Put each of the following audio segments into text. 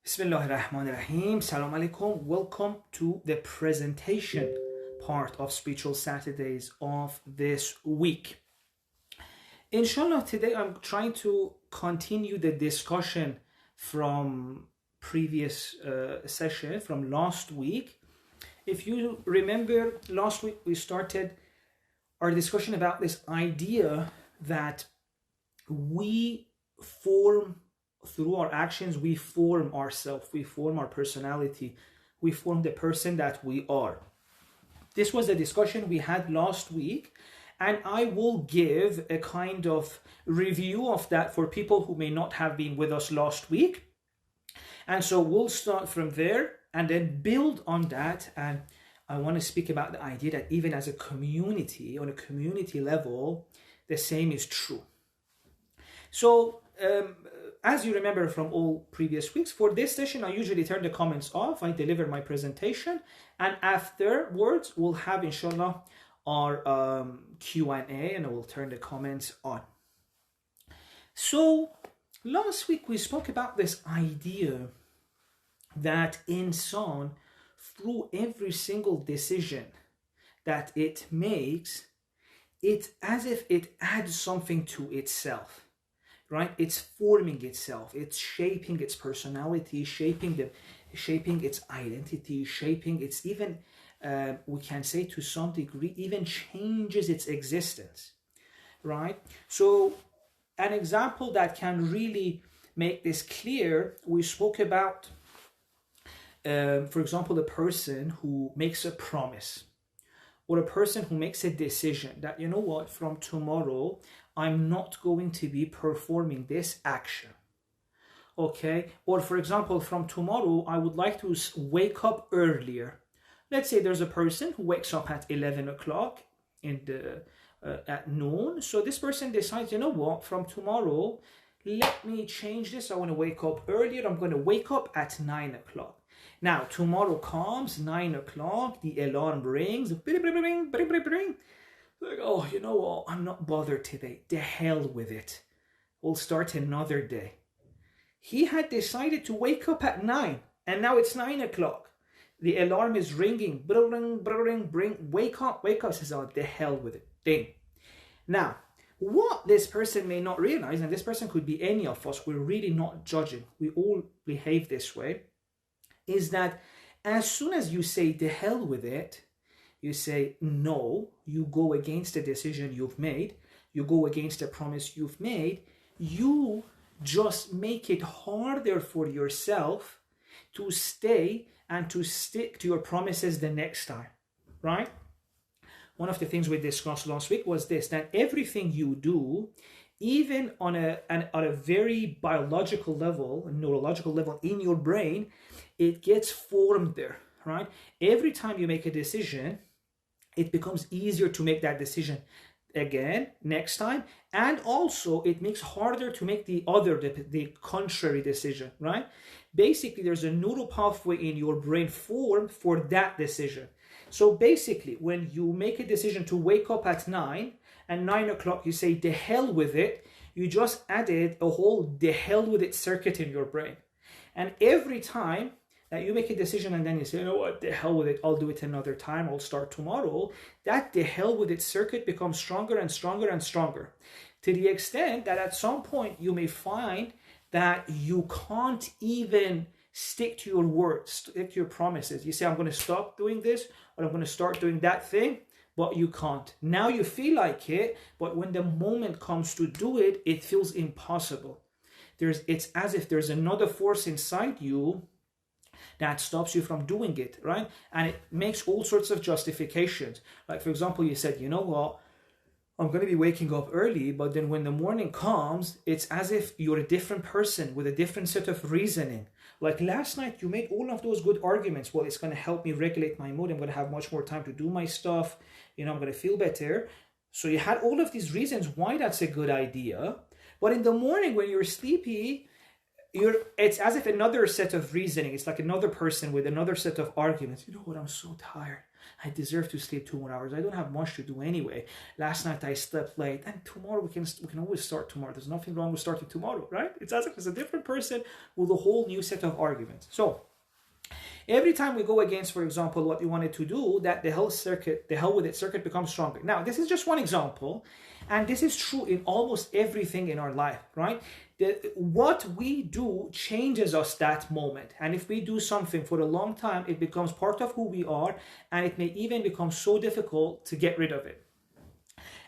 Bismillahirrahmanirrahim. Salam alaikum. Welcome to the presentation part of Spiritual Saturdays of this week. Inshallah, today I'm trying to continue the discussion from previous session from last week. If you remember, last week we started our discussion about this idea that we form through our actions, we form ourselves, we form our personality, we form the person that we are. This was a discussion we had last week, and I will give a kind of review of that for people who may not have been with us last week. And so we'll start from there and then build on that. And I want to speak about the idea that even as a community, on a community level, the same is true. So, as you remember from all previous weeks, for this session, I usually turn the comments off. I deliver my presentation, and afterwards, we'll have, inshallah, our Q&A, and I will turn the comments on. So, last week, we spoke about this idea that insan, through every single decision that it makes, it's as if it adds something to itself. Right? It's forming itself, it's shaping its personality, shaping its identity, shaping its even, we can say to some degree, even changes its existence, right? So an example that can really make this clear, we spoke about, for example, the person who makes a promise, or a person who makes a decision that, you know what, from tomorrow, I'm not going to be performing this action. Okay? Or for example, from tomorrow, I would like to wake up earlier. Let's say there's a person who wakes up at 11 o'clock at noon. So this person decides, you know what, from tomorrow, let me change this. I want to wake up earlier. I'm going to wake up at 9 o'clock. Now, tomorrow comes, 9 o'clock, the alarm rings, bring, bring, bring, bring, bring. Like, oh, you know what? I'm not bothered today. The hell with it. We'll start another day. He had decided to wake up at 9, and now it's 9 o'clock. The alarm is ringing. Bring, bring, bring. Wake up, wake up. Says, oh, the hell with it. Ding. Now, what this person may not realize, and this person could be any of us, we're really not judging. We all behave this way, is that as soon as you say the hell with it, you say no, you go against the decision you've made, you go against the promise you've made, you just make it harder for yourself to stay and to stick to your promises the next time, right? One of the things we discussed last week was this, that everything you do, even on a very biological level, neurological level in your brain, it gets formed there, right? Every time you make a decision, it becomes easier to make that decision again next time, and also it makes harder to make the contrary decision, right? Basically, there's a neural pathway in your brain formed for that decision. So basically, when you make a decision to wake up at 9 and 9 o'clock, you say the hell with it, you just added a whole the hell with it circuit in your brain. And every time that you make a decision and then you say, you know what, the hell with it, I'll do it another time, I'll start tomorrow, that the hell with it circuit becomes stronger and stronger and stronger, to the extent that at some point you may find that you can't even stick to your words, stick to your promises. You say, I'm going to stop doing this, or I'm going to start doing that thing, but you can't. Now you feel like it, but when the moment comes to do it, it feels impossible. It's as if there's another force inside you that stops you from doing it, right? And it makes all sorts of justifications. Like, for example, you said, you know what, I'm going to be waking up early, but then when the morning comes, it's as if you're a different person with a different set of reasoning. Like last night, you made all of those good arguments. Well, it's going to help me regulate my mood. I'm going to have much more time to do my stuff. You know, I'm going to feel better. So you had all of these reasons why that's a good idea. But in the morning when you're sleepy, it's as if another set of reasoning, it's like another person with another set of arguments. You know what, I'm so tired. I deserve to sleep 2 more hours. I don't have much to do anyway. Last night I slept late, and tomorrow we can always start tomorrow. There's nothing wrong with starting tomorrow, right? It's as if it's a different person with a whole new set of arguments. So every time we go against, for example, what we wanted to do, that the hell with it circuit becomes stronger. Now, this is just one example, and this is true in almost everything in our life, right? What we do changes us that moment. And if we do something for a long time, it becomes part of who we are, and it may even become so difficult to get rid of it.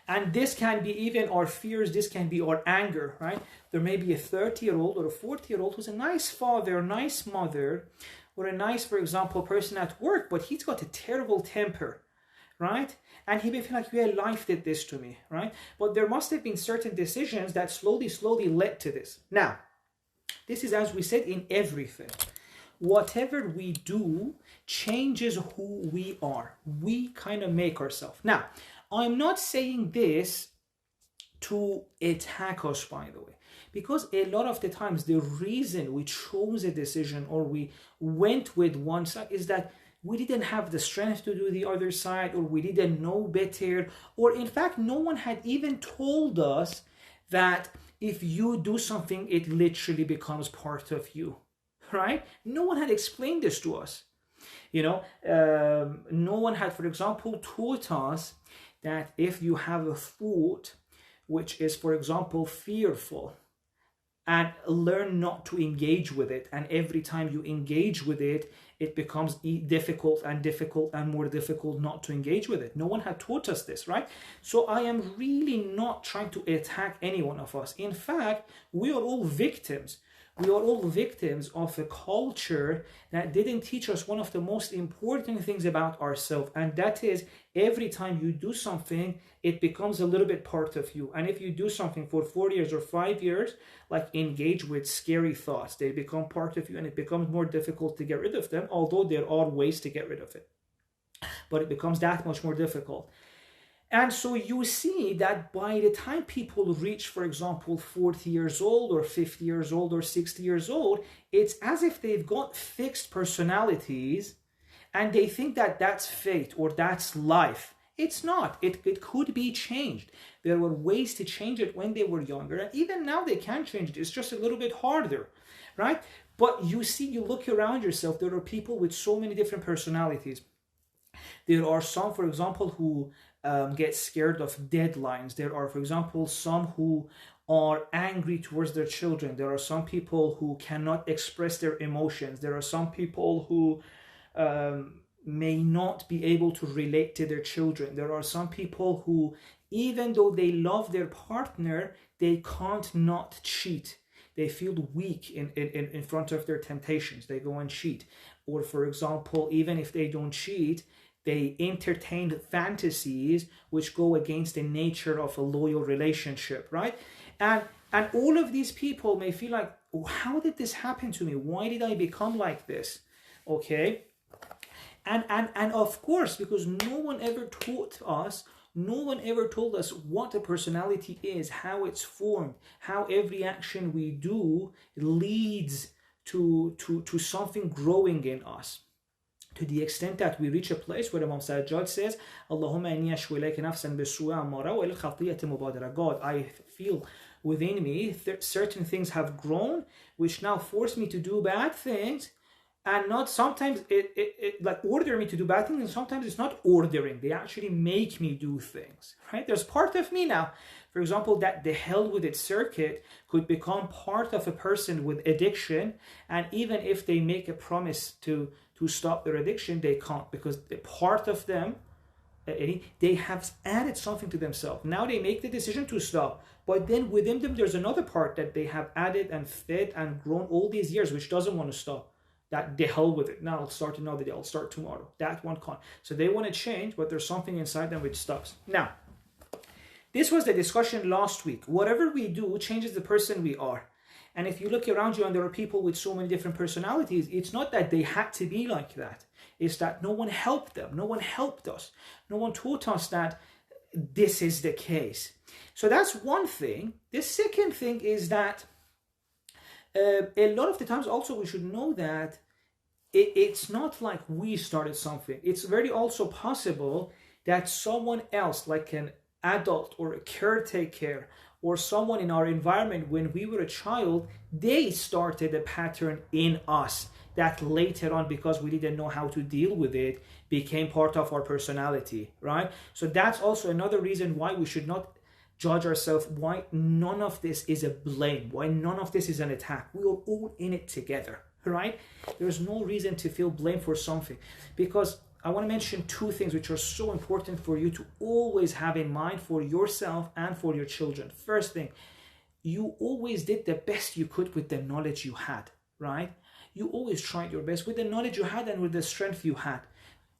And this can be even our fears, this can be our anger, right? There may be a 30-year-old or a 40-year-old who's a nice father, a nice mother, or a nice, for example, person at work, but he's got a terrible temper, right? And he may feel like, yeah, life did this to me, right? But there must have been certain decisions that slowly led to this. Now, this is, as we said, in everything. Whatever we do changes who we are. We kind of make ourselves. Now, I'm not saying this to attack us, by the way, because a lot of the times the reason we chose a decision or we went with one side is that we didn't have the strength to do the other side, or we didn't know better, or in fact, no one had even told us that if you do something, it literally becomes part of you, right? No one had explained this to us. No one had, for example, taught us that if you have a thought which is, for example, fearful, and learn not to engage with it, and every time you engage with it, it becomes difficult and more difficult not to engage with it. No one had taught us this, right? So I am really not trying to attack any one of us. In fact, we are all victims. We are all victims of a culture that didn't teach us one of the most important things about ourselves, and that is every time you do something, it becomes a little bit part of you. And if you do something for 4 years or 5 years, like engage with scary thoughts, they become part of you, and it becomes more difficult to get rid of them, although there are ways to get rid of it. But it becomes that much more difficult. And so you see that by the time people reach, for example, 40 years old or 50 years old or 60 years old, it's as if they've got fixed personalities and they think that that's fate or that's life. It's not. It could be changed. There were ways to change it when they were younger, and even now they can change it. It's just a little bit harder, right? But you see, you look around yourself, there are people with so many different personalities. There are some, for example, who get scared of deadlines. There are, for example, some who are angry towards their children. There are some people who cannot express their emotions. There are some people who may not be able to relate to their children. There are some people who, even though they love their partner, they can't not cheat. They feel weak in front of their temptations. They go and cheat. Or, for example, even if they don't cheat, they entertain fantasies which go against the nature of a loyal relationship, right? And all of these people may feel like, oh, how did this happen to me? Why did I become like this? Okay? And of course, because no one ever taught us, no one ever told us what a personality is, how it's formed, how every action we do leads to something growing in us. To the extent that we reach a place where Imam Sajjad says, Allahumma inni ashku ilayka nafsan bisu'a amara wa ila khatiyati mubadara. God, I feel within me certain things have grown, which now force me to do bad things, and not sometimes it like order me to do bad things, and sometimes it's not ordering. They actually make me do things, right? There's part of me now, for example, that the hell with it circuit could become part of a person with addiction, and even if they make a promise to stop their addiction, they can't, because the part of them, they have added something to themselves. Now they make the decision to stop, but then within them there's another part that they have added and fed and grown all these years, which doesn't want to stop. That the hell with it. Now I'll start another day. I'll start tomorrow. That one can't. So they want to change, but there's something inside them which stops. Now, this was the discussion last week. Whatever we do changes the person we are. And if you look around you and there are people with so many different personalities, it's not that they had to be like that. It's that no one helped them. No one helped us. No one taught us that this is the case. So that's one thing. The second thing is that A lot of the times also we should know that it's not like we started something. It's very also possible that someone else, like an adult or a caretaker or someone in our environment when we were a child, they started a pattern in us that later on, because we didn't know how to deal with it, became part of our personality, right? So that's also another reason why we should not judge ourselves, why none of this is a blame, why none of this is an attack. We are all in it together, right? There's no reason to feel blame for something, because I want to mention two things which are so important for you to always have in mind for yourself and for your children. First thing, you always did the best you could with the knowledge you had, right? You always tried your best with the knowledge you had and with the strength you had.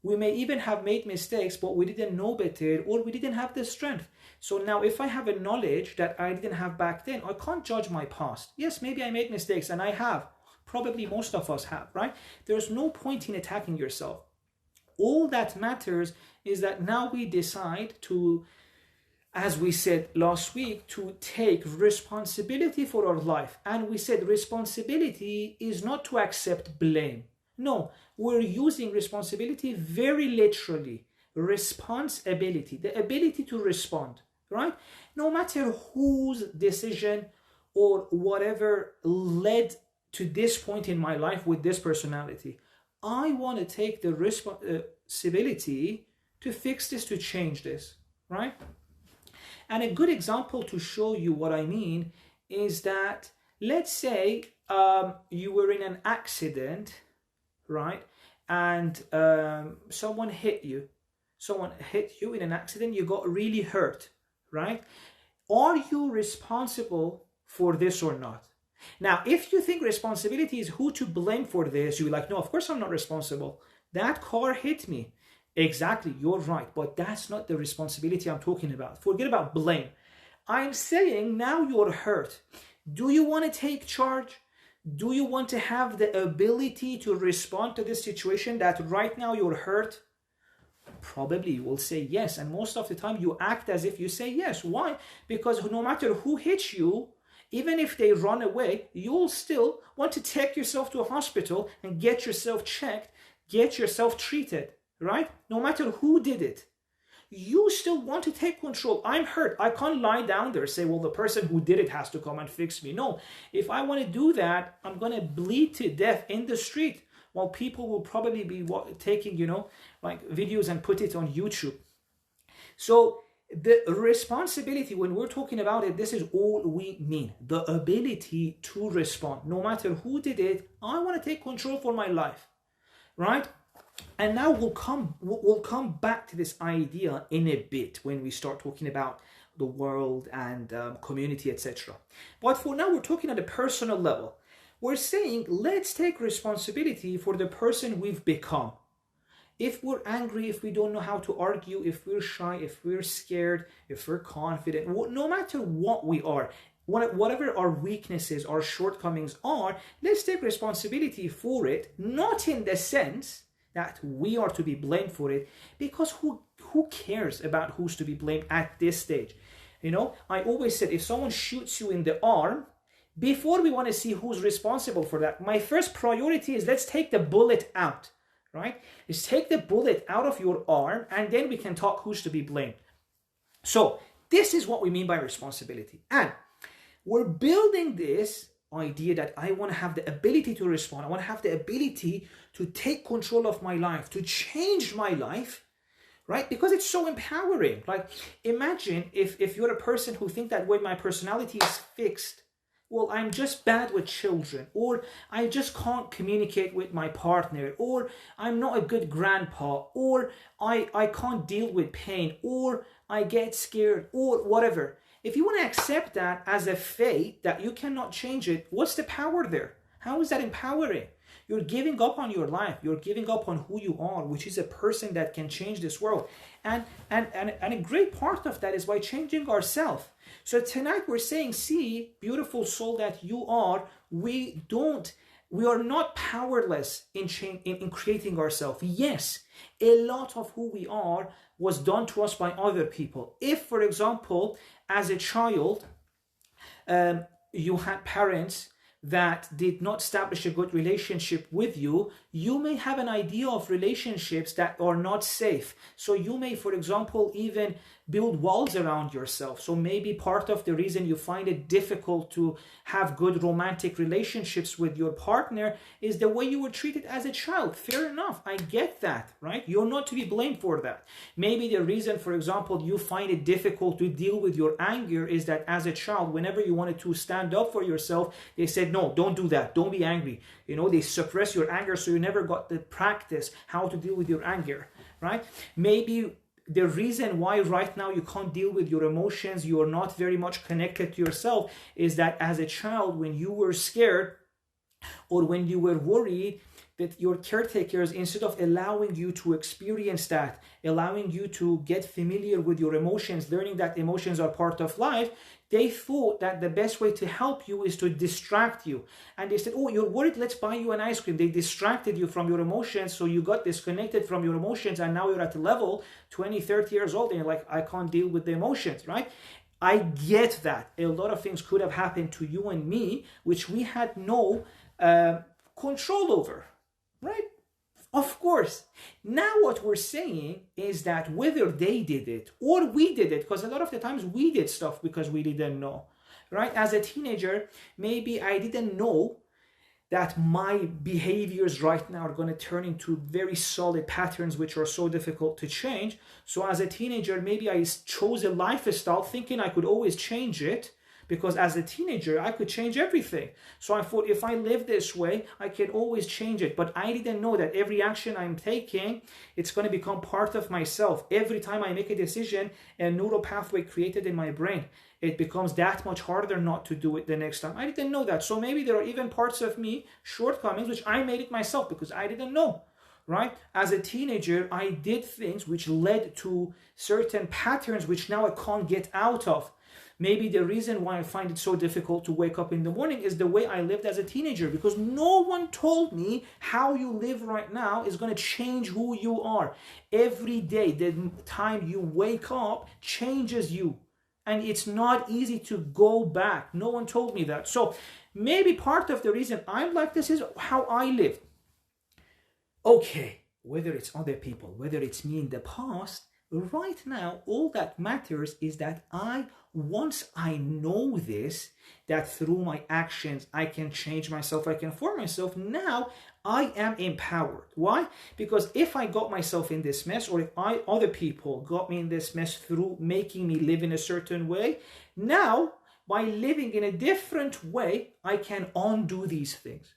We may even have made mistakes, but we didn't know better or we didn't have the strength. So now if I have a knowledge that I didn't have back then, I can't judge my past. Yes, maybe I made mistakes, and I have. Probably most of us have, right? There's no point in attacking yourself. All that matters is that now we decide to, as we said last week, to take responsibility for our life. And we said responsibility is not to accept blame. No, we're using responsibility very literally. Responsibility, the ability to respond, right? No matter whose decision or whatever led to this point in my life with this personality, I want to take the responsibility to fix this, to change this, right? And a good example to show you what I mean is that, let's say you were in an accident, right? And someone hit you. Someone hit you in an accident, you got really hurt, right? Are you responsible for this or not? Now, if you think responsibility is who to blame for this, you're like, no, of course I'm not responsible. That car hit me. Exactly, you're right, but that's not the responsibility I'm talking about. Forget about blame. I'm saying now you're hurt. Do you want to take charge? Do you want to have the ability to respond to this situation that right now you're hurt? Probably you will say yes, and most of the time you act as if you say yes. Why? Because no matter who hits you, even if they run away, you'll still want to take yourself to a hospital and get yourself checked, get yourself treated, right? No matter who did it, you still want to take control. I'm hurt. I can't lie down there and say, well, the person who did it has to come and fix me. No, if I want to do that, I'm going to bleed to death in the street while people will probably be taking, like videos and put it on YouTube. So the responsibility, when we're talking about it, this is all we mean. The ability to respond. No matter who did it, I want to take control for my life, right? And now we'll come back to this idea in a bit when we start talking about the world and community, etc. But for now, we're talking at a personal level. We're saying, let's take responsibility for the person we've become. If we're angry, if we don't know how to argue, if we're shy, if we're scared, if we're confident, no matter what we are, whatever our weaknesses, our shortcomings are, let's take responsibility for it, not in the sense that we are to be blamed for it, because who cares about who's to be blamed at this stage? I always said, if someone shoots you in the arm, before we want to see who's responsible for that, my first priority is let's take the bullet out, right? Let's take the bullet out of your arm, and then we can talk who's to be blamed. So this is what we mean by responsibility. And we're building this idea that I want to have the ability to respond. I want to have the ability to take control of my life, to change my life, right? Because it's so empowering. Like, imagine if you're a person who thinks that way, my personality is fixed. Well, I'm just bad with children, or I just can't communicate with my partner, or I'm not a good grandpa, or I can't deal with pain, or I get scared, or whatever. If you want to accept that as a fate, that you cannot change it, what's the power there? How is that empowering? You're giving up on your life. You're giving up on who you are, which is a person that can change this world. And a great part of that is by changing ourselves. So tonight we're saying, see, beautiful soul that you are, we are not powerless in creating ourselves. Yes, a lot of who we are was done to us by other people. If, for example, as a child, you had parents that did not establish a good relationship with you, you may have an idea of relationships that are not safe. So you may, for example, even build walls around yourself. So maybe part of the reason you find it difficult to have good romantic relationships with your partner is the way you were treated as a child. Fair enough, I get that, right? You're not to be blamed for that. Maybe the reason, for example, you find it difficult to deal with your anger is that as a child, whenever you wanted to stand up for yourself, they said, no, don't do that, don't be angry. You know, they suppress your anger, so you never got to practice how to deal with your anger, right? Maybe the reason why right now you can't deal with your emotions, you are not very much connected to yourself, is that as a child, when you were scared or when you were worried, that your caretakers, instead of allowing you to experience that, allowing you to get familiar with your emotions, learning that emotions are part of life, they thought that the best way to help you is to distract you. And they said, oh, you're worried, let's buy you an ice cream. They distracted you from your emotions, so you got disconnected from your emotions, and now you're at a level 20, 30 years old, and you're like, I can't deal with the emotions, right? I get that. A lot of things could have happened to you and me, which we had no control over, right? Of course. Now what we're saying is that whether they did it or we did it, because a lot of the times we did stuff because we didn't know, right? As a teenager, maybe I didn't know that my behaviors right now are going to turn into very solid patterns which are so difficult to change. So as a teenager, maybe I chose a lifestyle thinking I could always change it, because as a teenager, I could change everything. So I thought if I live this way, I can always change it. But I didn't know that every action I'm taking, it's going to become part of myself. Every time I make a decision, a neural pathway created in my brain, it becomes that much harder not to do it the next time. I didn't know that. So maybe there are even parts of me, shortcomings, which I made it myself because I didn't know. Right? As a teenager, I did things which led to certain patterns which now I can't get out of. Maybe the reason why I find it so difficult to wake up in the morning is the way I lived as a teenager, because no one told me how you live right now is going to change who you are. Every day, the time you wake up changes you. And it's not easy to go back. No one told me that. So maybe part of the reason I'm like this is how I lived. Okay, whether it's other people, whether it's me in the past, right now, all that matters is that once I know this, that through my actions, I can change myself, I can form myself, now I am empowered. Why? Because if I got myself in this mess, or if other people got me in this mess through making me live in a certain way, now, by living in a different way, I can undo these things.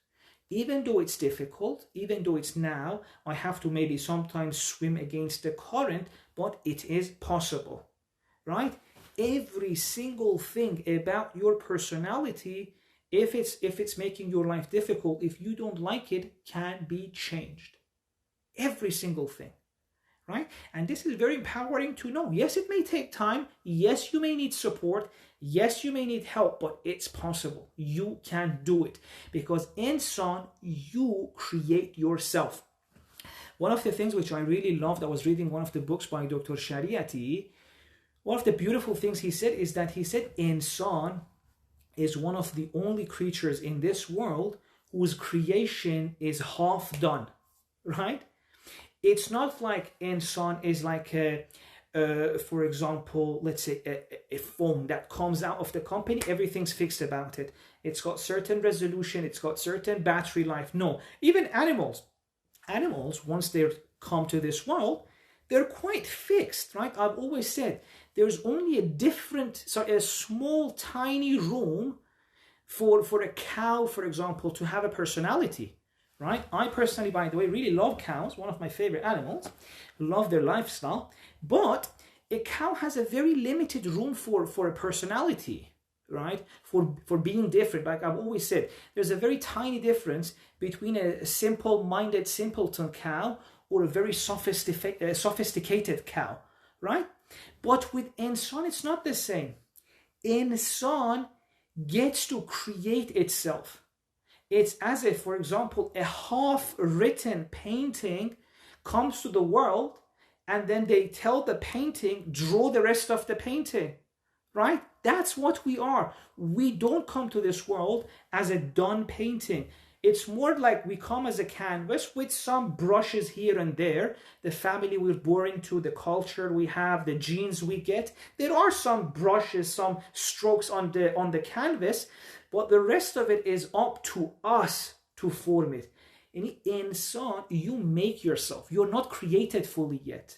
Even though it's difficult, even though it's now, I have to maybe sometimes swim against the current, but it is possible, right? Every single thing about your personality, if it's making your life difficult, if you don't like it, can be changed. Every single thing, right? And this is very empowering to know. Yes, it may take time. Yes, you may need support. Yes, you may need help, but it's possible. You can do it, because insan, you create yourself. One of the things which I really loved, I was reading one of the books by Dr. Shariati. One of the beautiful things he said is that he said insan is one of the only creatures in this world whose creation is half done, right? It's not like insan is like for example, let's say a phone that comes out of the company, everything's fixed about it. It's got certain resolution, it's got certain battery life. No, even animals, once they come to this world, they're quite fixed, right? I've always said there's only a small, tiny room for a cow, for example, to have a personality, right? I personally, by the way, really love cows, one of my favorite animals, love their lifestyle, but a cow has a very limited room for a personality, right? For being different. Like I've always said, there's a very tiny difference between a simple-minded simpleton cow or a very sophisticated cow, right? But with insan, it's not the same. Insan gets to create itself. It's as if, for example, a half-written painting comes to the world, and then they tell the painting, draw the rest of the painting, right? That's what we are. We don't come to this world as a done painting. It's more like we come as a canvas with some brushes here and there. The family we're born into, the culture we have, the genes we get. There are some brushes, some strokes on the canvas, but the rest of it is up to us to form it. In son, you make yourself. You're not created fully yet.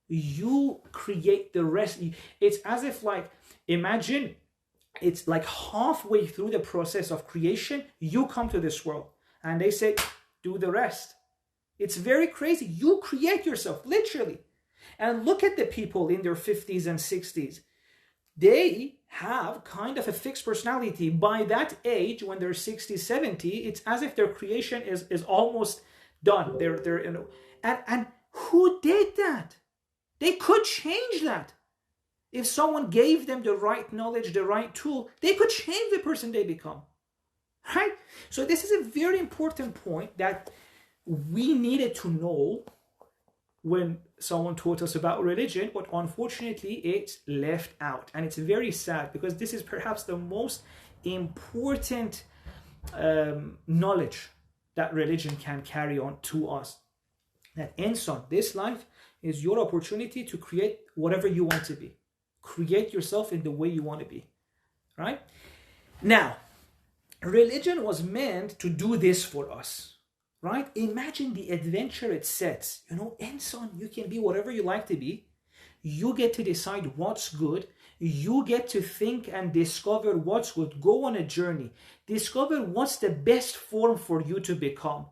You create the rest. It's as if, like, imagine it's like halfway through the process of creation, you come to this world and they say, do the rest. It's very crazy. You create yourself, literally. And look at the people in their 50s and 60s. They have kind of a fixed personality. By that age, when they're 60, 70, it's as if their creation is almost done. They're you know, and who did that? They could change that. If someone gave them the right knowledge, the right tool, they could change the person they become. Right? So this is a very important point that we needed to know when someone taught us about religion, but unfortunately it's left out. And it's very sad, because this is perhaps the most important knowledge that religion can carry on to us. That insan, this life is your opportunity to create whatever you want to be. Create yourself in the way you want to be. Right? Now, religion was meant to do this for us. Right? Imagine the adventure it sets. You know, insan, you can be whatever you like to be. You get to decide what's good. You get to think and discover what's good. Go on a journey. Discover what's the best form for you to become.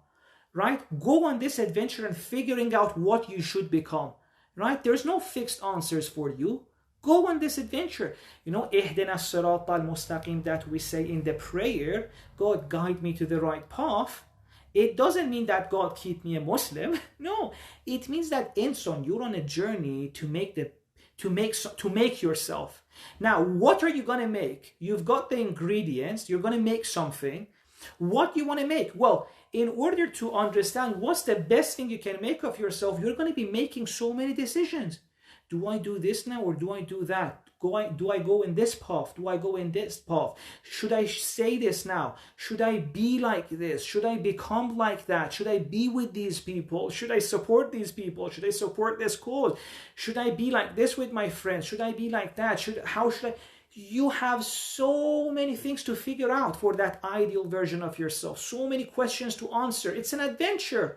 Right? Go on this adventure and figuring out what you should become. Right? There's no fixed answers for you. Go on this adventure. You know, اهدنا الصراط المستقيم that we say in the prayer, God guide me to the right path. It doesn't mean that God keep me a Muslim. No, it means that insan, you're on a journey to make yourself. Now, what are you going to make? You've got the ingredients. You're going to make something. What do you want to make? Well, in order to understand what's the best thing you can make of yourself, you're going to be making so many decisions. Do I do this now or do I do that? Do I go in this path? Do I go in this path? Should I say this now? Should I be like this? Should I become like that? Should I be with these people? Should I support these people? Should I support this cause? Should I be like this with my friends? Should I be like that? How should I? You have so many things to figure out for that ideal version of yourself. So many questions to answer. It's an adventure.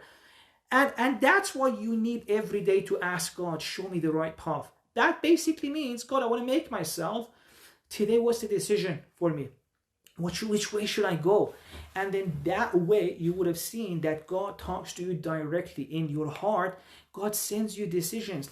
And that's why you need every day to ask God, show me the right path. That basically means, God, I want to make myself. Today, what's the decision for me? Which way should I go? And then that way, you would have seen that God talks to you directly in your heart. God sends you decisions.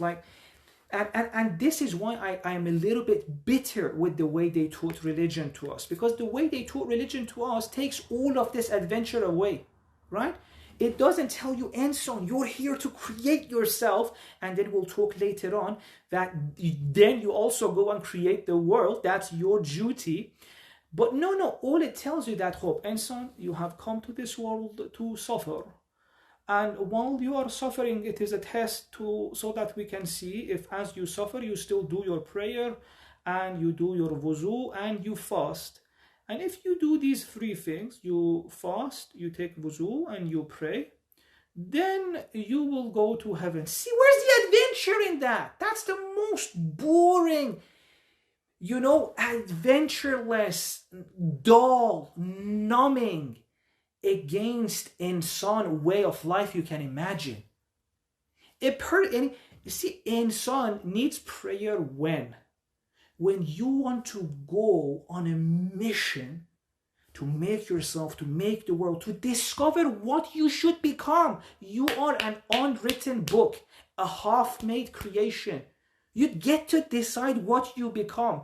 And this is why I am a little bit bitter with the way they taught religion to us. Because the way they taught religion to us takes all of this adventure away. Right? It doesn't tell you, insan, you're here to create yourself. And then we'll talk later on that then you also go and create the world. That's your duty. But no, all it tells you that, insan, you have come to this world to suffer. And while you are suffering, it is a test so that we can see if as you suffer, you still do your prayer and you do your wuzu and you fast. And if you do these three things, you fast, you take wuzu, and you pray, then you will go to heaven. See, where's the adventure in that? That's the most boring, adventureless, dull, numbing, against insan way of life you can imagine. Insan needs prayer when you want to go on a mission to make yourself, to make the world, to discover what you should become. You are an unwritten book, a half-made creation. You get to decide what you become.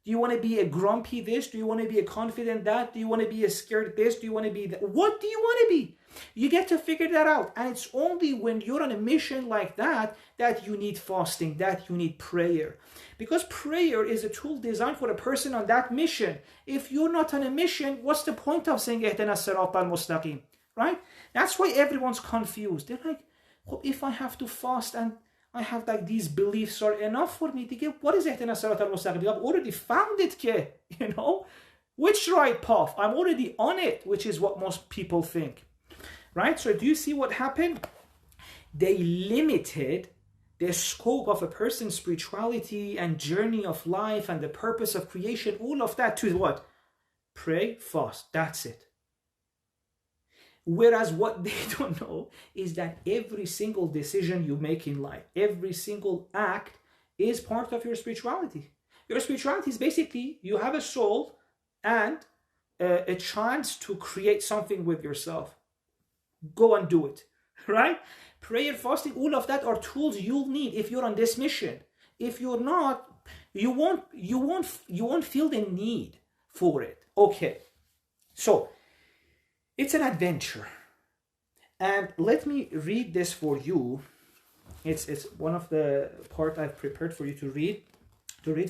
Do you want to be a grumpy this? Do you want to be a confident that? Do you want to be a scared this? Do you want to be that? What do you want to be? You get to figure that out. And it's only when you're on a mission like that that you need fasting, that you need prayer. Because prayer is a tool designed for a person on that mission. If you're not on a mission, what's the point of saying اهدنا الصراط المستقيم? Right? That's why everyone's confused. They're like, if I have to fast and I have like these beliefs are enough for me to give. What is اهدنا الصراط المستقيم? I've already found it, you know? Which right path? I'm already on it, which is what most people think. Right? So do you see what happened? They limited the scope of a person's spirituality and journey of life and the purpose of creation, all of that to what? Pray, fast. That's it. Whereas what they don't know is that every single decision you make in life, every single act is part of your spirituality. Your spirituality is basically you have a soul and a chance to create something with yourself. Go and do it, right? Prayer, fasting, all of that are tools you'll need if you're on this mission. If you're not, you won't feel the need for it. Okay, so it's an adventure, and let me read this for you. It's one of the part I've prepared for you to read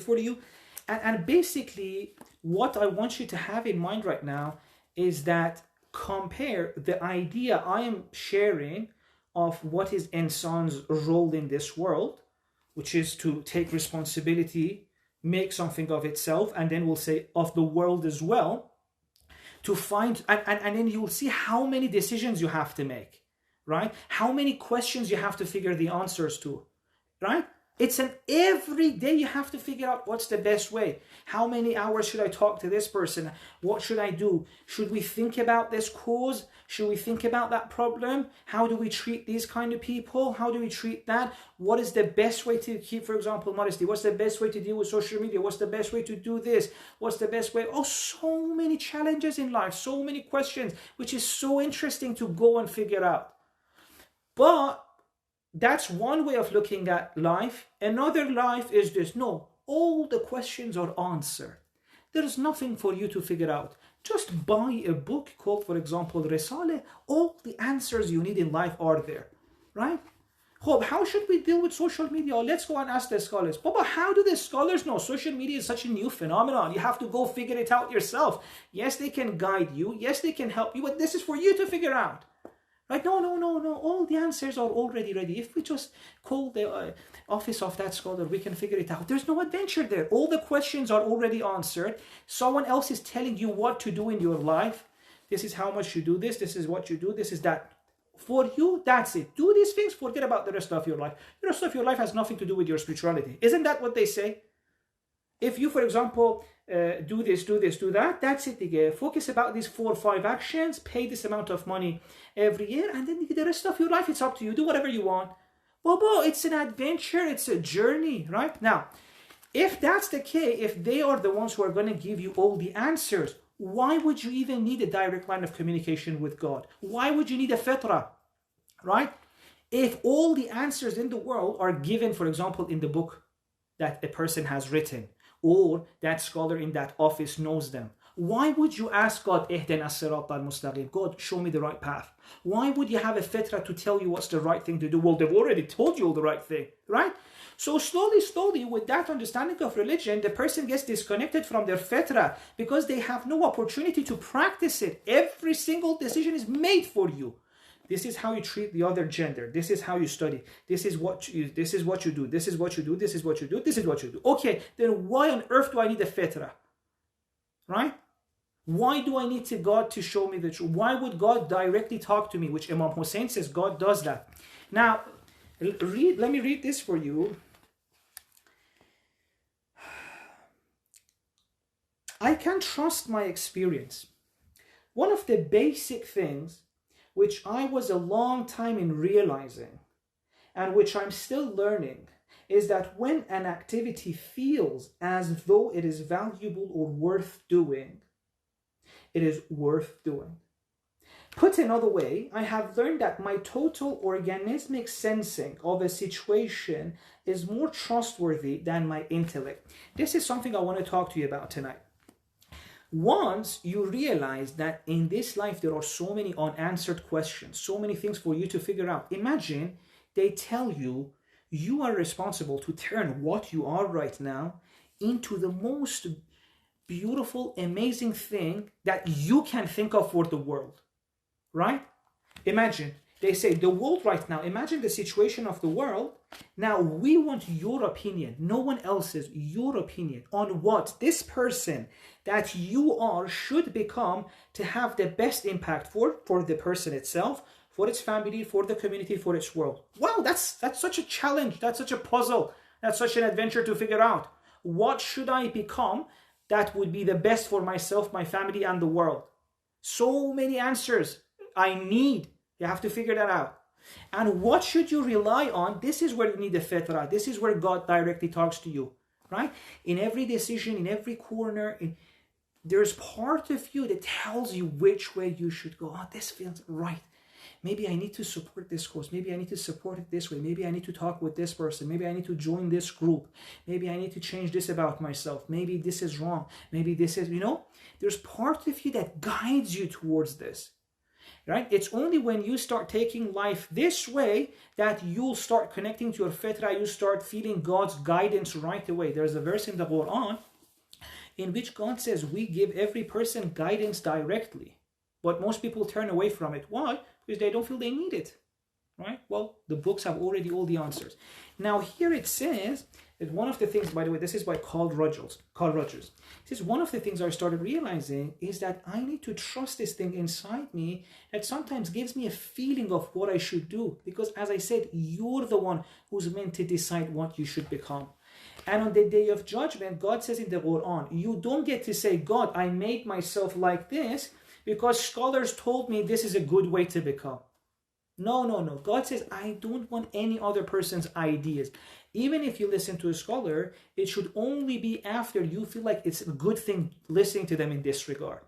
for you, and basically what I want you to have in mind right now is that compare the idea I am sharing of what is insan's role in this world, which is to take responsibility, make something of itself, and then we'll say of the world as well, to find, and then you'll see how many decisions you have to make, right? How many questions you have to figure the answers to, right? It's an every day you have to figure out what's the best way. How many hours should I talk to this person? What should I do? Should we think about this cause? Should we think about that problem? How do we treat these kind of people? How do we treat that? What is the best way to keep, for example, modesty? What's the best way to deal with social media? What's the best way to do this? What's the best way? Oh, so many challenges in life, so many questions, which is so interesting to go and figure out. But that's one way of looking at life. Another life is this. No, all the questions are answered. There's nothing for you to figure out. Just buy a book called, for example, Risale. All the answers you need in life are there, right? How should we deal with social media? Let's go and ask the scholars. But how do the scholars know? Social media is such a new phenomenon. You have to go figure it out yourself. Yes, they can guide you. Yes, they can help you. But this is for you to figure out. Right? No. All the answers are already ready. If we just call the office of that scholar, we can figure it out. There's no adventure there. All the questions are already answered. Someone else is telling you what to do in your life. This is how much you do this. This is what you do. This is that. For you, that's it. Do these things. Forget about the rest of your life. The rest of your life has nothing to do with your spirituality. Isn't that what they say? If you, for example, do this, do that, that's it. Focus about these 4 or 5 actions, pay this amount of money every year, and then the rest of your life, it's up to you. Do whatever you want. Bobo, it's an adventure, it's a journey, right? Now, if that's the case, if they are the ones who are going to give you all the answers, why would you even need a direct line of communication with God? Why would you need a fitra, right? If all the answers in the world are given, for example, in the book that a person has written, or that scholar in that office knows them, why would you ask God, اهدنا الصراط المستقيم, God, show me the right path? Why would you have a fitra to tell you what's the right thing to do? Well, they've already told you all the right thing, right? So slowly, with that understanding of religion, the person gets disconnected from their fitra because they have no opportunity to practice it. Every single decision is made for you. This is how you treat the other gender. This is how you study. This is what you do. This is what you do. This is what you do. This is what you do. Okay, then why on earth do I need a fitra? Right? Why do I need God to show me the truth? Why would God directly talk to me? Which Imam Hussein says God does that. Now, let me read this for you. I can trust my experience. One of the basic things which I was a long time in realizing, and which I'm still learning, is that when an activity feels as though it is valuable or worth doing, it is worth doing. Put another way, I have learned that my total organismic sensing of a situation is more trustworthy than my intellect. This is something I want to talk to you about tonight. Once you realize that in this life there are so many unanswered questions, so many things for you to figure out. Imagine they tell you you are responsible to turn what you are right now into the most beautiful, amazing thing that you can think of for the world, right? Imagine They say the world right now, imagine the situation of the world. Now we want your opinion, no one else's, your opinion on what this person that you are should become to have the best impact for the person itself, for its family, for the community, for its world. Wow, that's such a challenge, that's such a puzzle, that's such an adventure to figure out. What should I become that would be the best for myself, my family, and the world? So many answers I need. You have to figure that out. And what should you rely on? This is where you need the fitra. This is where God directly talks to you, right? In every decision, in every corner, there's part of you that tells you which way you should go. Oh, this feels right. Maybe I need to support this cause. Maybe I need to support it this way. Maybe I need to talk with this person. Maybe I need to join this group. Maybe I need to change this about myself. Maybe this is wrong. Maybe this is, there's part of you that guides you towards this. Right? It's only when you start taking life this way that you'll start connecting to your fitra, you start feeling God's guidance right away. There's a verse in the Quran in which God says we give every person guidance directly. But most people turn away from it. Why? Because they don't feel they need it. Right? Well, the books have already all the answers. Now here it says that one of the things, by the way, this is by Carl Rogers. He says one of the things I started realizing is that I need to trust this thing inside me that sometimes gives me a feeling of what I should do. Because as I said, you're the one who's meant to decide what you should become. And on the day of judgment, God says in the Quran, you don't get to say, God, I made myself like this because scholars told me this is a good way to become. No. God says, I don't want any other person's ideas. Even if you listen to a scholar, it should only be after you feel like it's a good thing listening to them in this regard.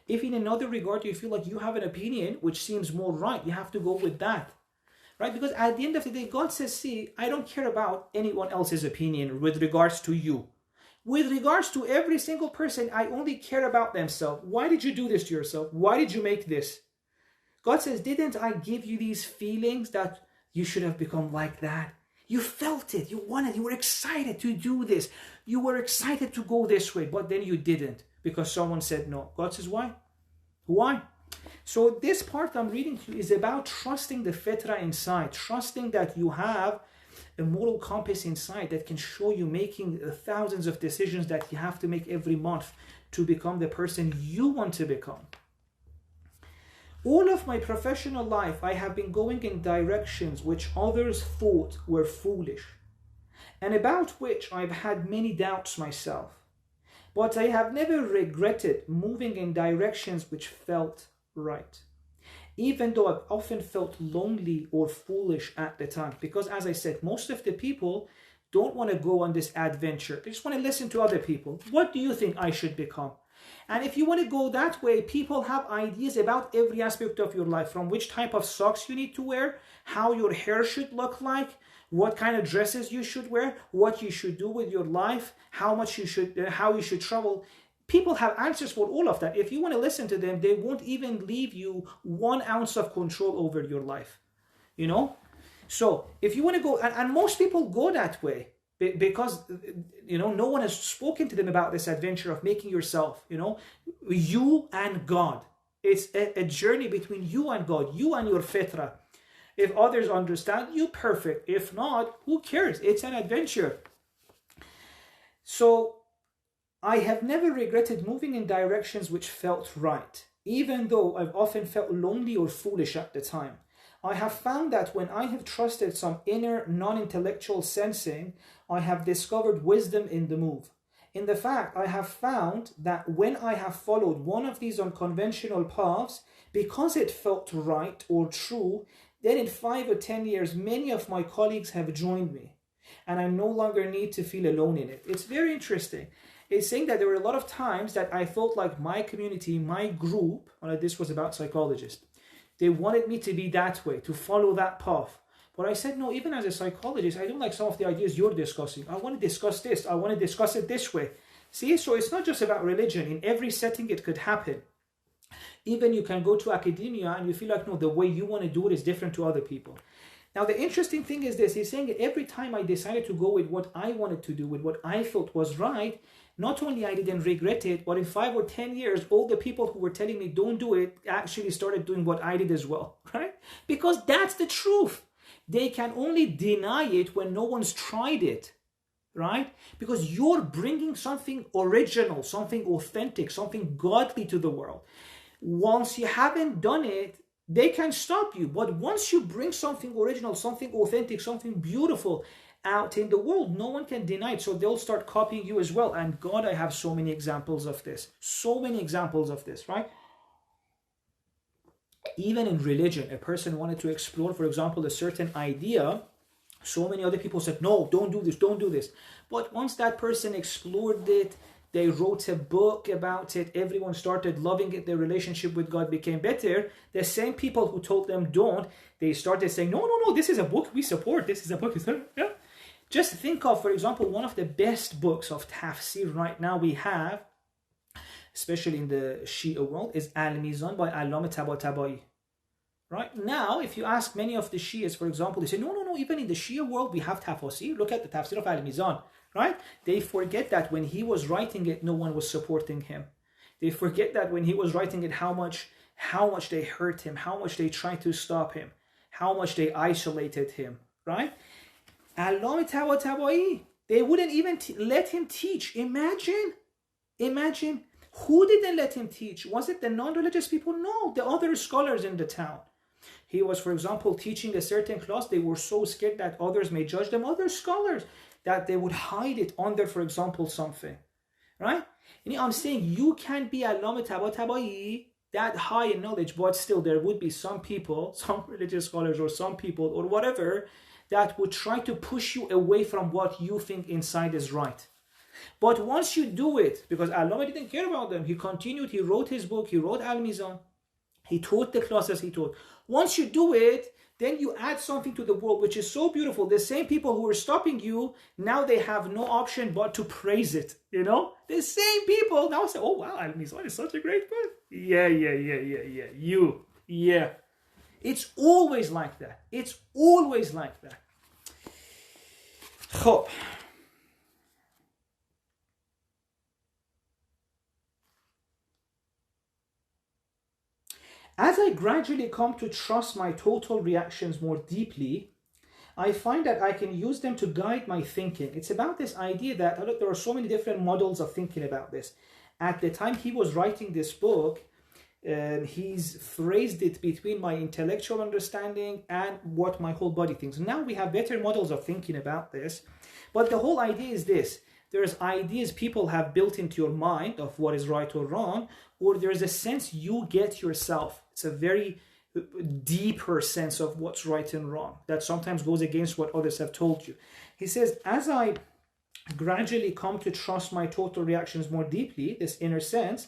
If in another regard you feel like you have an opinion which seems more right, you have to go with that. Right? Because at the end of the day, God says, see, I don't care about anyone else's opinion with regards to you. With regards to every single person, I only care about themselves. Why did you do this to yourself? Why did you make this? God says, didn't I give you these feelings that you should have become like that? You felt it, you wanted, you were excited to do this. You were excited to go this way, but then you didn't because someone said no. God says, why? Why? So this part I'm reading to you is about trusting the fitra inside, trusting that you have a moral compass inside that can show you making thousands of decisions that you have to make every month to become the person you want to become. All of my professional life, I have been going in directions which others thought were foolish, and about which I've had many doubts myself. But I have never regretted moving in directions which felt right, even though I've often felt lonely or foolish at the time. Because as I said, most of the people don't want to go on this adventure. They just want to listen to other people. What do you think I should become? And if you want to go that way, people have ideas about every aspect of your life, from which type of socks you need to wear, how your hair should look like, what kind of dresses you should wear, what you should do with your life, how you should travel. People have answers for all of that. If you want to listen to them, they won't even leave you 1 ounce of control over your life. So if you want to go, and most people go that way, because no one has spoken to them about this adventure of making yourself, you and God. It's a journey between you and God, you and your fitra. If others understand you, perfect. If not, who cares? It's an adventure. So I have never regretted moving in directions which felt right, even though I've often felt lonely or foolish at the time. I have found that when I have trusted some inner non-intellectual sensing, I have discovered wisdom in the move. In the fact, I have found that when I have followed one of these unconventional paths, because it felt right or true, then in 5 or 10 years, many of my colleagues have joined me, and I no longer need to feel alone in it. It's very interesting. It's saying that there were a lot of times that I felt like my community, my group, this was about psychologists, they wanted me to be that way, to follow that path. But I said, no, even as a psychologist, I don't like some of the ideas you're discussing. I want to discuss this. I want to discuss it this way. See, so it's not just about religion. In every setting, it could happen. Even you can go to academia and you feel like, no, the way you want to do it is different to other people. Now, the interesting thing is this. He's saying that every time I decided to go with what I wanted to do, with what I felt was right, not only I didn't regret it, but in 5 or 10 years, all the people who were telling me don't do it actually started doing what I did as well, right? Because that's the truth. They can only deny it when no one's tried it, right? Because you're bringing something original, something authentic, something godly to the world. Once you haven't done it, they can stop you. But once you bring something original, something authentic, something beautiful out in the world, no one can deny it. So they'll start copying you as well. And God, I have so many examples of this. So many examples of this, right? Even in religion, a person wanted to explore, for example, a certain idea. So many other people said, no, don't do this, don't do this. But once that person explored it, they wrote a book about it, everyone started loving it, their relationship with God became better. The same people who told them don't, they started saying, no, this is a book we support, this is a book. Yeah. Just think of, for example, one of the best books of tafsir right now we have, especially in the Shia world, is Al-Mizan by Allama Tabatabai. Right now, if you ask many of the Shias, for example, they say, no, even in the Shia world, we have tafsir. Look at the tafsir of Al-Mizan, right? They forget that when he was writing it, no one was supporting him. They forget that when he was writing it, how much they hurt him, how much they tried to stop him, how much they isolated him, right? Allama Tabatabai, they wouldn't even let him teach. Imagine. Who didn't let him teach? Was it the non-religious people? No, the other scholars in the town. He was, for example, teaching a certain class. They were so scared that others may judge them, other scholars, that they would hide it under, for example, something. Right? And I'm saying you can be Allama Tabatabai, that high in knowledge, but still there would be some people, some religious scholars or some people or whatever, that would try to push you away from what you think inside is right. But once you do it, because Allama didn't care about them, he continued, he wrote his book, he wrote Al-Mizan, he taught the classes he taught. Once you do it, then you add something to the world, which is so beautiful. The same people who are stopping you, now they have no option but to praise it, you know? The same people now say, oh wow, Al-Mizan is such a great book. Yeah. It's always like that. It's always like that. خب. As I gradually come to trust my total reactions more deeply, I find that I can use them to guide my thinking. It's about this idea that, look, there are so many different models of thinking about this. At the time he was writing this book, he's phrased it between my intellectual understanding and what my whole body thinks. Now we have better models of thinking about this. But the whole idea is this. There's ideas people have built into your mind of what is right or wrong, or there's a sense you get yourself. It's a very deeper sense of what's right and wrong that sometimes goes against what others have told you. He says, as I gradually come to trust my total reactions more deeply, this inner sense,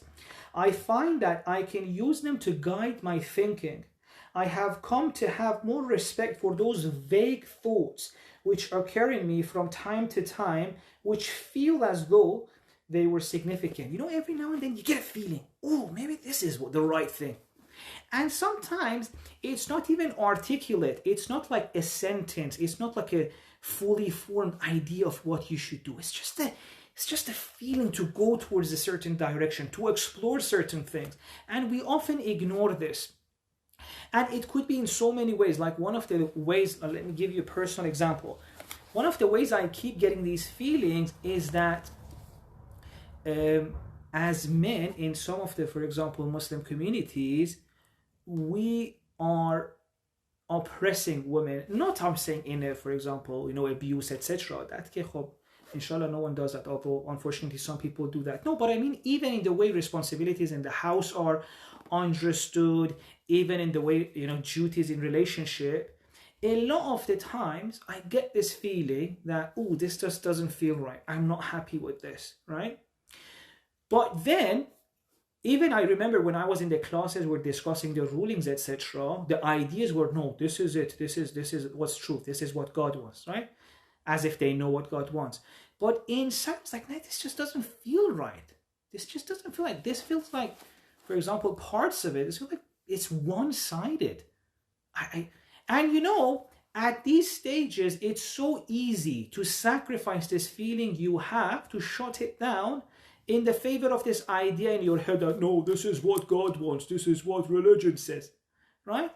I find that I can use them to guide my thinking. I have come to have more respect for those vague thoughts which occur in me from time to time, which feel as though they were significant. You know, every now and then you get a feeling, oh, maybe this is the right thing. And sometimes it's not even articulate. It's not like a sentence. It's not like a fully formed idea of what you should do. It's just a feeling to go towards a certain direction, to explore certain things. And we often ignore this. And it could be in so many ways. Like one of the ways, let me give you a personal example. One of the ways I keep getting these feelings is that as men in some of the, for example, Muslim communities, we are oppressing women. Not I'm saying in a, for example, abuse, etc. That ke khob, inshallah no one does that, although unfortunately some people do that. No, but I mean even in the way responsibilities in the house are understood, even in the way duties in relationship, a lot of the times I get this feeling that, oh, this just doesn't feel right. I'm not happy with this, right? But then, even I remember when I was in the classes, we're discussing the rulings, etc. The ideas were, no, this is it. This is what's truth. This is what God wants, right? As if they know what God wants. But inside, it's like, this just doesn't feel right. This just doesn't feel like. This feels like, for example, parts of it, it's one-sided. And at these stages, it's so easy to sacrifice this feeling you have, to shut it down, in the favor of this idea in your head that no, this is what God wants, this is what religion says, right?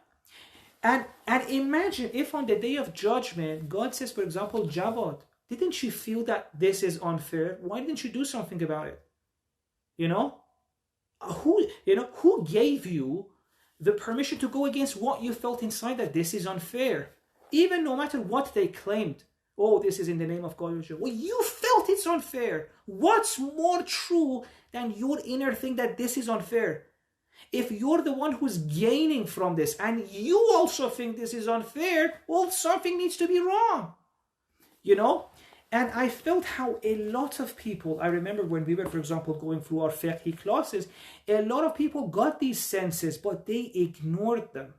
And imagine if on the day of judgment, God says, for example, Javad, didn't you feel that this is unfair? Why didn't you do something about it? You know? Who gave you the permission to go against what you felt inside that this is unfair? Even no matter what they claimed, oh, this is in the name of God. Well, you felt it's unfair. What's more true than your inner thing that this is unfair? If you're the one who's gaining from this and you also think this is unfair, well, something needs to be wrong, you know? And I felt how a lot of people, I remember when we were, for example, going through our fiqh classes, a lot of people got these senses, but they ignored them.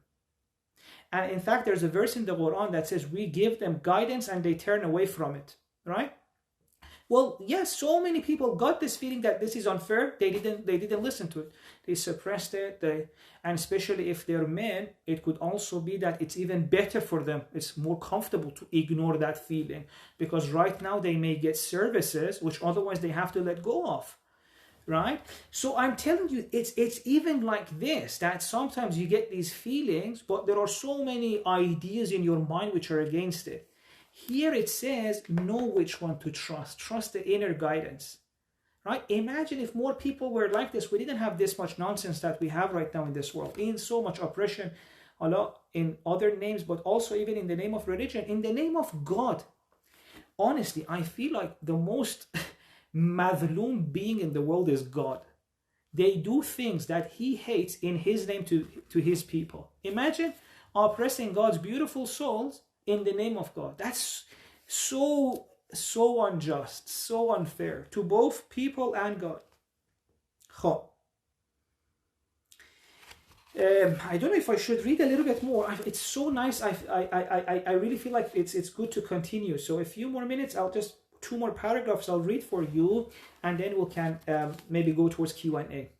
And in fact, there's a verse in the Quran that says, we give them guidance and they turn away from it, right? Well, yes, so many people got this feeling that this is unfair. They didn't listen to it. They suppressed it. And especially if they're men, it could also be that it's even better for them. It's more comfortable to ignore that feeling because right now they may get services which otherwise they have to let go of, right? So I'm telling you, it's even like this, that sometimes you get these feelings, but there are so many ideas in your mind which are against it. Here it says, know which one to trust. Trust the inner guidance, right? Imagine if more people were like this. We didn't have this much nonsense that we have right now in this world. In so much oppression, a lot in other names, but also even in the name of religion, in the name of God. Honestly, I feel like the most madloom being in the world is God. They do things that he hates in his name to his people. Imagine oppressing God's beautiful souls in the name of God. That's so unjust, so unfair to both people and God. I don't know if I should read a little bit more. It's so nice. I really feel like it's good to continue. So a few more minutes, I'll just 2 more paragraphs I'll read for you, and then we can maybe go towards Q&A.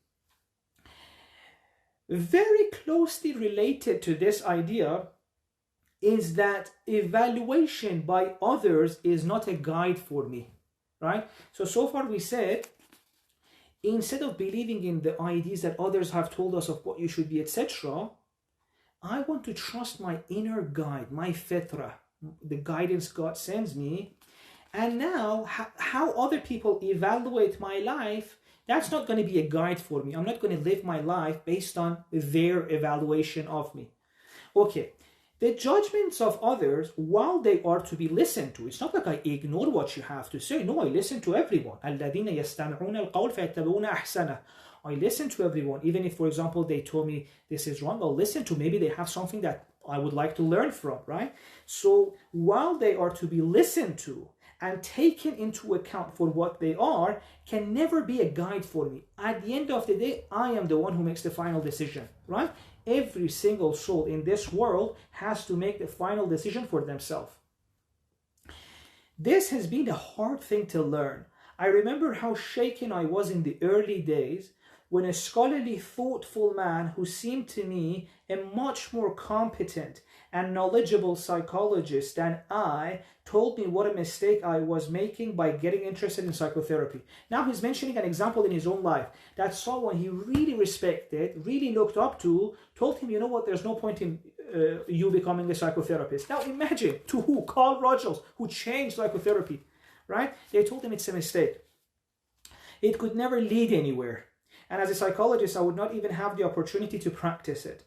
Very closely related to this idea is that evaluation by others is not a guide for me, right? So far we said, instead of believing in the ideas that others have told us of what you should be, etc., I want to trust my inner guide, my fitra, the guidance God sends me. And now, how other people evaluate my life, that's not going to be a guide for me. I'm not going to live my life based on their evaluation of me. Okay. The judgments of others, while they are to be listened to, it's not like I ignore what you have to say. No, I listen to everyone. الَّذِينَ يَسْتَمِعُونَ الْقَوْلَ فَيَتَّبِعُونَ أَحْسَنَهُ. I listen to everyone. Even if, for example, they told me this is wrong, I'll listen to. Maybe they have something that I would like to learn from, right? So while they are to be listened to and taken into account for what they are, can never be a guide for me. At the end of the day, I am the one who makes the final decision, right? Every single soul in this world has to make the final decision for themselves. This has been a hard thing to learn. I remember how shaken I was in the early days when a scholarly, thoughtful man who seemed to me a much more competent and knowledgeable psychologist than I told me what a mistake I was making by getting interested in psychotherapy. Now he's mentioning an example in his own life that someone he really respected, really looked up to, told him, you know what, there's no point in you becoming a psychotherapist. Now imagine, to who? Carl Rogers, who changed psychotherapy, right? They told him it's a mistake. It could never lead anywhere. And as a psychologist, I would not even have the opportunity to practice it.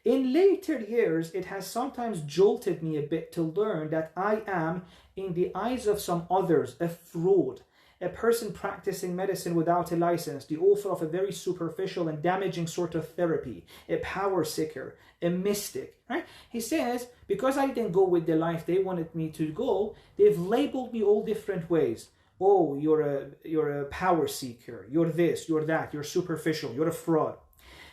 In later years, it has sometimes jolted me a bit to learn that I am, in the eyes of some others, a fraud, a person practicing medicine without a license, the author of a very superficial and damaging sort of therapy, a power seeker, a mystic, right? He says, because I didn't go with the life they wanted me to go, they've labeled me all different ways. Oh, you're a power seeker, you're this, you're that, you're superficial, you're a fraud.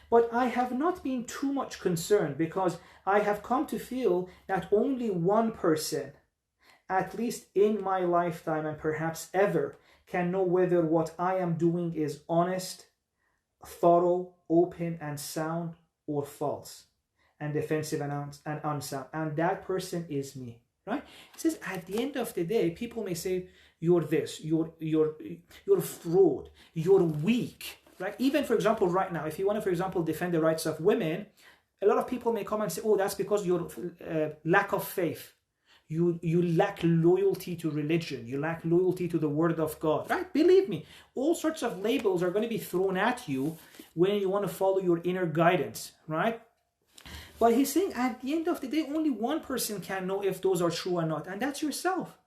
But I have not been too much concerned because I have come to feel that only one person, at least in my lifetime and perhaps ever, can know whether what I am doing is honest, thorough, open and sound, or false and defensive and unsound. And that person is me. right? He says at the end of the day, people may say, you're this, you're a fraud, you're weak, right? Even, for example, right now, if you want to, for example, defend the rights of women, a lot of people may come and say, oh, that's because your lack of faith. You lack loyalty to religion. You lack loyalty to the word of God, right? Believe me, all sorts of labels are going to be thrown at you when you want to follow your inner guidance, right? But he's saying at the end of the day, only one person can know if those are true or not, and that's yourself.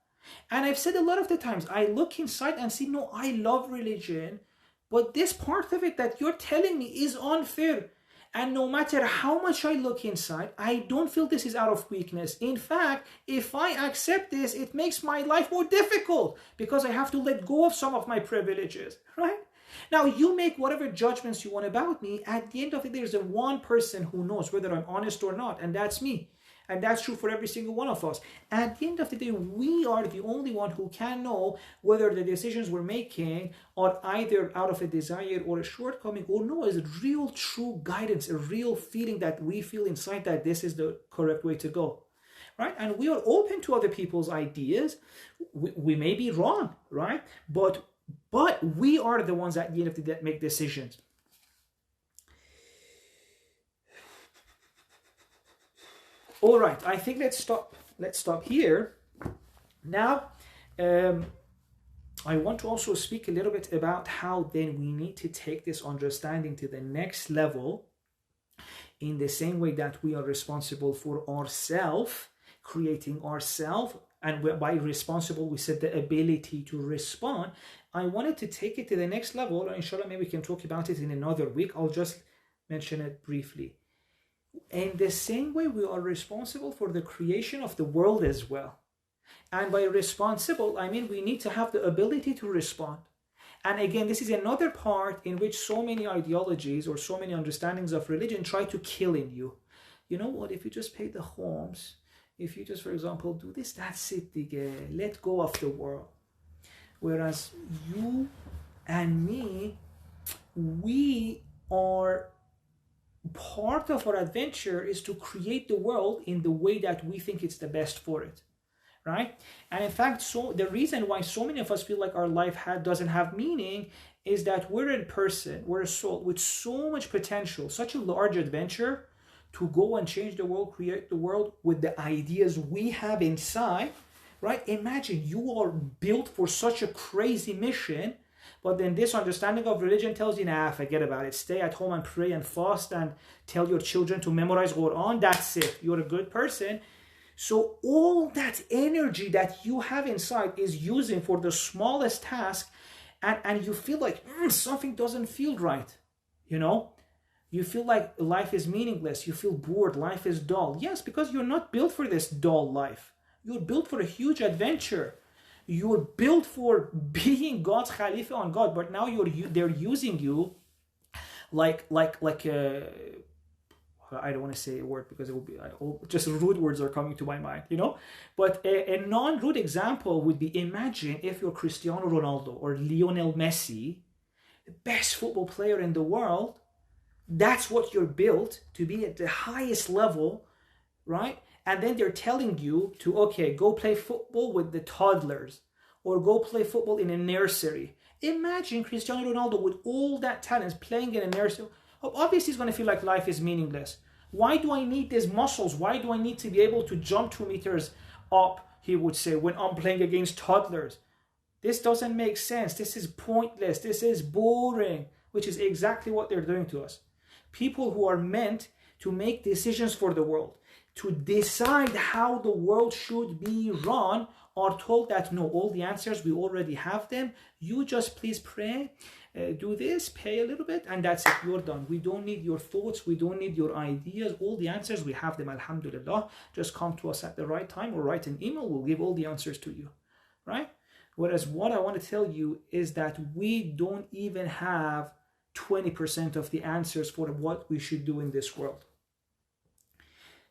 And I've said a lot of the times, I look inside and see, no, I love religion, but this part of it that you're telling me is unfair. And no matter how much I look inside, I don't feel this is out of weakness. In fact, if I accept this, it makes my life more difficult because I have to let go of some of my privileges, right? Now, you make whatever judgments you want about me. At the end of the day, there's one person who knows whether I'm honest or not, and that's me. And that's true for every single one of us. At the end of the day, we are the only one who can know whether the decisions we're making are either out of a desire or a shortcoming, or no, is real true guidance, a real feeling that we feel inside that this is the correct way to go. Right? And we are open to other people's ideas. We may be wrong, right? But we are the ones at the end of the day that make decisions. All right, I think let's stop here. Now, I want to also speak a little bit about how then we need to take this understanding to the next level in the same way that we are responsible for ourselves, creating ourselves, and by responsible, we said the ability to respond. I wanted to take it to the next level, and inshallah, maybe we can talk about it in another week. I'll just mention it briefly. In the same way, we are responsible for the creation of the world as well. And by responsible, I mean we need to have the ability to respond. And again, this is another part in which so many ideologies or so many understandings of religion try to kill in you. You know what, if you just pay the homes, if you just, for example, do this, that's it, let go of the world. Whereas you and me, we are part of our adventure is to create the world in the way that we think it's the best for it, right? And in fact, so the reason why so many of us feel like our life doesn't have meaning is that we're a person, we're a soul with so much potential, such a large adventure to go and change the world, create the world with the ideas we have inside, right? Imagine you are built for such a crazy mission. But then this understanding of religion tells you, nah, forget about it. Stay at home and pray and fast and tell your children to memorize Quran. That's it. You're a good person. So all that energy that you have inside is using for the smallest task, and you feel like something doesn't feel right. You know? You feel like life is meaningless. You feel bored. Life is dull. Yes, because you're not built for this dull life. You're built for a huge adventure. You're built for being God's Khalifa on God, but now they're using you like I don't want to say a word because it will be just rude words are coming to my mind, you know. But a non-rude example would be, imagine if you're Cristiano Ronaldo or Lionel Messi, the best football player in the world. That's what you're built to be at the highest level, right? And then they're telling you to, okay, go play football with the toddlers or go play football in a nursery. Imagine Cristiano Ronaldo with all that talent playing in a nursery. Obviously, he's going to feel like life is meaningless. Why do I need these muscles? Why do I need to be able to jump 2 meters up, he would say, when I'm playing against toddlers? This doesn't make sense. This is pointless. This is boring, which is exactly what they're doing to us. People who are meant to make decisions for the world, to decide how the world should be run, are told that no, all the answers, we already have them. You just please pray, do this, pay a little bit, and that's it, you're done. We don't need your thoughts, we don't need your ideas. All the answers, we have them, alhamdulillah. Just come to us at the right time or write an email, we'll give all the answers to you, right? Whereas what I want to tell you is that we don't even have 20% of the answers for what we should do in this world.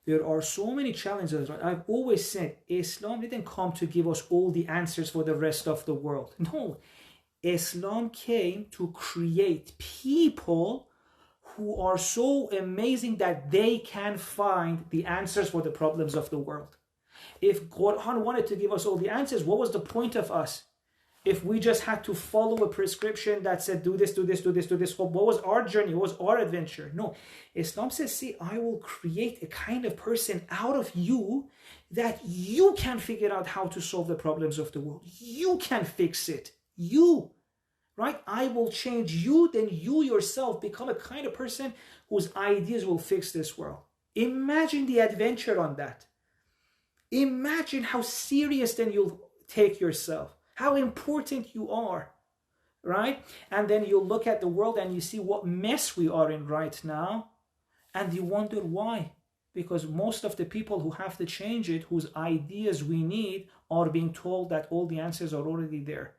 There are so many challenges. I've always said Islam didn't come to give us all the answers for the rest of the world. No, Islam came to create people who are so amazing that they can find the answers for the problems of the world. If Quran wanted to give us all the answers, what was the point of us? If we just had to follow a prescription that said, do this, do this, do this, do this, what was our journey? What was our adventure? No. Islam says, see, I will create a kind of person out of you that you can figure out how to solve the problems of the world. You can fix it. You. Right? I will change you, then you yourself become a kind of person whose ideas will fix this world. Imagine the adventure on that. Imagine how serious then you'll take yourself, how important you are, right? And then you look at the world and you see what mess we are in right now, and you wonder why. Because most of the people who have to change it, whose ideas we need, are being told that all the answers are already there.